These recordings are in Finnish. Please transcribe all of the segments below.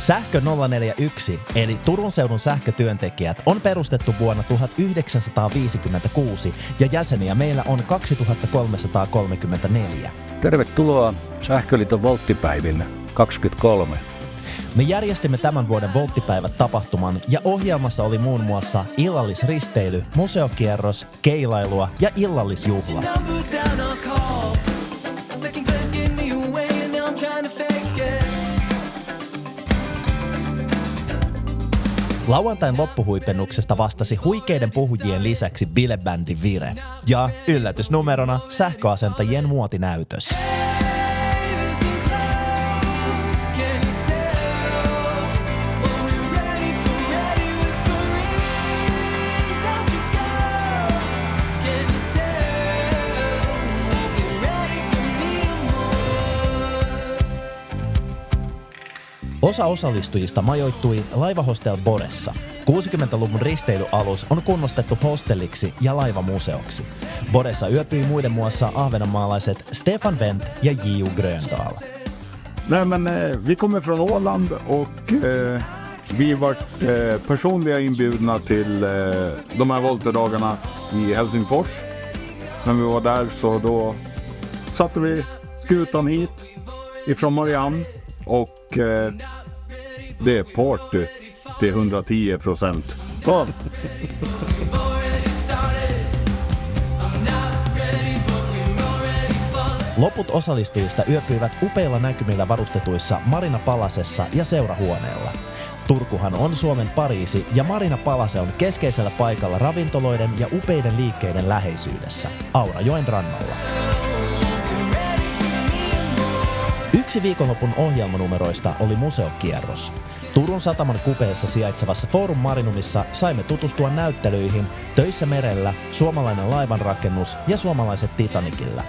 Sähkö 041, eli Turun seudun sähkötyöntekijät, on perustettu vuonna 1956 ja jäseniä meillä on 2334. Tervetuloa Sähköliiton volttipäiville 23. Me järjestimme tämän vuoden volttipäivät tapahtuman ja ohjelmassa oli muun muassa illallisristeily, museokierros, keilailua ja illallisjuhla. Lauantain loppuhuipennuksesta vastasi huikeiden puhujien lisäksi bilebändi Vire. Ja yllätysnumerona sähköasentajien muotinäytös. Osa osallistujista majoittui laivahostel Boressa. 60-luvun risteilyalus on kunnostettu hostelliksi ja laivamuseoksi. Boressa yöpyi muiden muassa ahvenanmaalaiset Stefan Wendt ja J.U. Gröndal. Nej, men vi kommer från Åland och vi var personliga inbjudna till de här volterdagarna i Helsingfors. När vi var där så då satte vi skutan hit ifrån Marianne och det är party till 110%. Ja. Loput osallistujista yöpyivät upeilla näkymillä varustetuissa Marina Palasessa ja seurahuoneella. Turkuhan on Suomen Pariisi ja Marina Palase on keskeisellä paikalla ravintoloiden ja upeiden liikkeiden läheisyydessä, Aurajoen rannalla. Yksi viikonlopun ohjelmanumeroista oli museokierros. Turun sataman kupeessa sijaitsevassa Forum Marinumissa saimme tutustua näyttelyihin Töissä merellä, suomalainen laivanrakennus ja suomalaiset Titanicilla.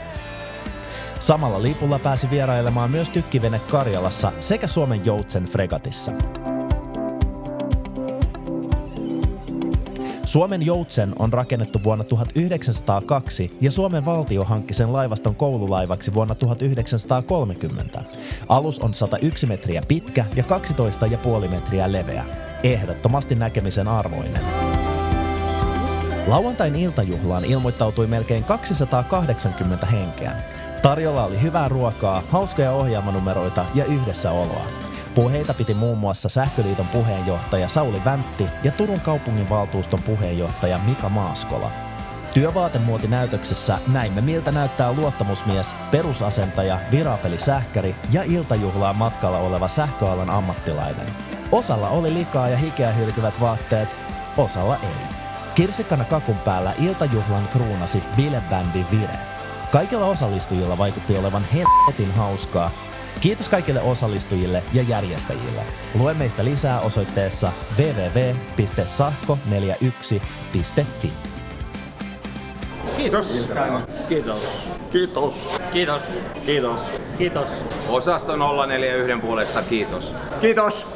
Samalla lipulla pääsi vierailemaan myös tykkivene Karjalassa sekä Suomen Joutsen fregatissa. Suomen Joutsen on rakennettu vuonna 1902 ja Suomen valtio hankki sen laivaston koululaivaksi vuonna 1930. Alus on 101 metriä pitkä ja 12,5 metriä leveä. Ehdottomasti näkemisen arvoinen. Lauantain iltajuhlaan ilmoittautui melkein 280 henkeä. Tarjolla oli hyvää ruokaa, hauskoja ohjelmanumeroita ja yhdessäoloa. Puheita piti muun muassa Sähköliiton puheenjohtaja Sauli Väntti ja Turun kaupunginvaltuuston puheenjohtaja Mika Maaskola. Työvaatemuotinäytöksessä näimme miltä näyttää luottamusmies, perusasentaja, virapelisähkäri ja iltajuhlaan matkalla oleva sähköalan ammattilainen. Osalla oli likaa ja hikeä hylkyvät vaatteet, osalla ei. Kirsikkana kakun päällä iltajuhlan kruunasi bilebändi Vire. Kaikilla osallistujilla vaikutti olevan helvetin hauskaa. Kiitos kaikille osallistujille ja järjestäjille. Lue meistä lisää osoitteessa www.sahko41.fi. Kiitos. Kiitos. Kiitos. Kiitos. Kiitos. Kiitos. Osasto 041 puolesta kiitos. Kiitos.